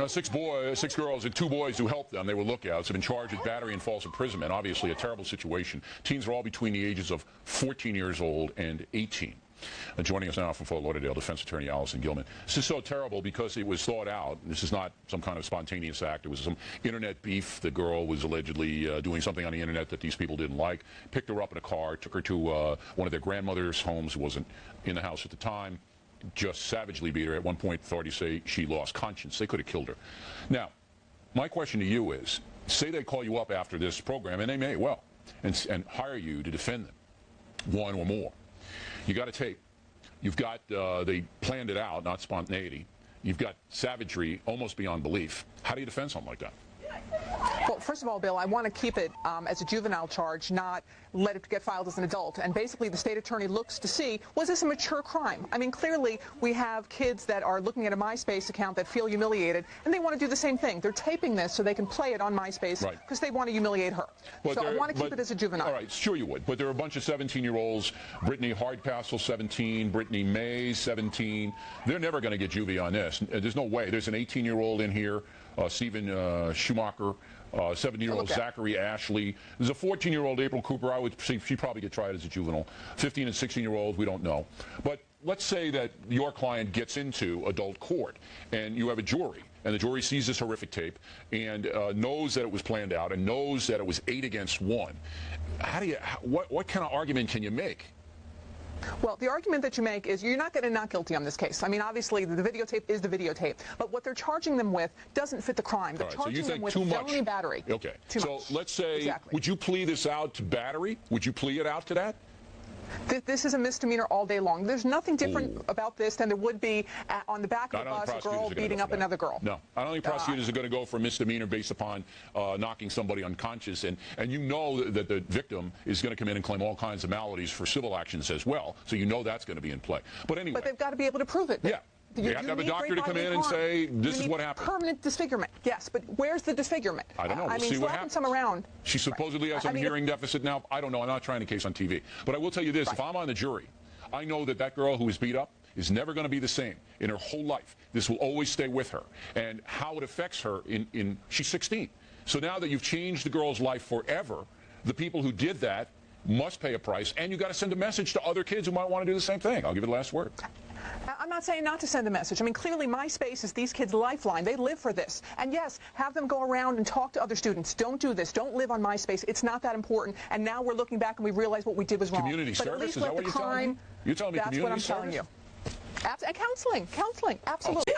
Six girls and two boys who helped them, they were lookouts, have been charged with battery and false imprisonment. Obviously a terrible situation. Teens are all between the ages of 14 years old and 18. Joining us now from Fort Lauderdale, defense attorney Allison Gilman. This is so terrible because it was thought out. This is not some kind of spontaneous act. It was some internet beef. The girl was allegedly doing something on the internet that these people didn't like. Picked her up in a car, took her to one of their grandmother's homes, who wasn't in the house at the time. Just savagely beat her. At one point, authorities say she lost conscience. They could have killed her. Now, my question to you is, say they call you up after this program, and they may well, and hire you to defend them, one or more. You got a tape. You've got, they planned it out, not spontaneity. You've got savagery almost beyond belief. How do you defend something like that? Well, first of all, Bill, I want to keep it as a juvenile charge, not let it get filed as an adult. And basically, the state attorney looks to see, was this a mature crime? I mean, clearly, we have kids that are looking at a MySpace account that feel humiliated, and they want to do the same thing. They're taping this so they can play it on MySpace because they want to humiliate her. But so I want to keep it as a juvenile. All right, sure you would. But there are a bunch of 17-year-olds. Brittany Hardcastle, 17. Brittany Mays, 17. They're never going to get juvie on this. There's no way. There's an 18-year-old in here, Stephen Schumacher. 17-year-old Zachary Ashley. There's a 14-year-old April Cooper. I would say she'd probably get tried as a juvenile. 15 and 16-year-olds, we don't know. But let's say that your client gets into adult court and you have a jury, and the jury sees this horrific tape and knows that it was planned out and knows that it was 8 against 1. What kind of argument can you make? Well, the argument that you make is you're not getting not guilty on this case. I mean, obviously, the videotape is the videotape. But what they're charging them with doesn't fit the crime. They're charging them with felony battery. Okay. So let's say, would you plea this out to battery? Would you plea it out to that? This is a misdemeanor all day long. There's nothing different about this than there would be on the back of a bus, a girl beating up another girl. No. I don't think prosecutors are going to go for a misdemeanor based upon knocking somebody unconscious. And you know that the victim is going to come in and claim all kinds of maladies for civil actions as well. So you know that's going to be in play. But anyway. But they've got to be able to prove it. Yeah. You have to have a doctor to come in and say, this is what happened. Permanent disfigurement. Yes, but where's the disfigurement? I don't know. We'll see what happens. Some around. She supposedly has some hearing deficit now. I don't know. I'm not trying to case on TV. But I will tell you this. If I'm on the jury, I know that girl who was beat up is never going to be the same in her whole life. This will always stay with her. And how it affects her she's 16. So now that you've changed the girl's life forever, the people who did that must pay a price. And you've got to send a message to other kids who might want to do the same thing. I'll give it the last word. I'm not saying not to send a message. I mean, clearly MySpace is these kids' lifeline. They live for this. And yes, have them go around and talk to other students. Don't do this. Don't live on MySpace. It's not that important. And now we're looking back and we realize what we did was wrong. Community service? Is that what you're telling me? You're telling me community service? That's what I'm telling you. And counseling, absolutely.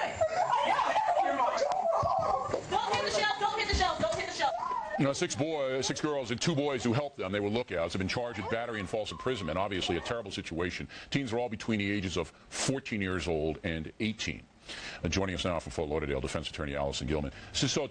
Don't hit the shelf, don't hit the shelf, don't hit the shelf. Six girls and two boys who helped them, they were lookouts, have been charged with battery and false imprisonment. Obviously a terrible situation. Teens are all between the ages of 14 years old and 18. Joining us now from Fort Lauderdale, defense attorney Allison Gilman. This is so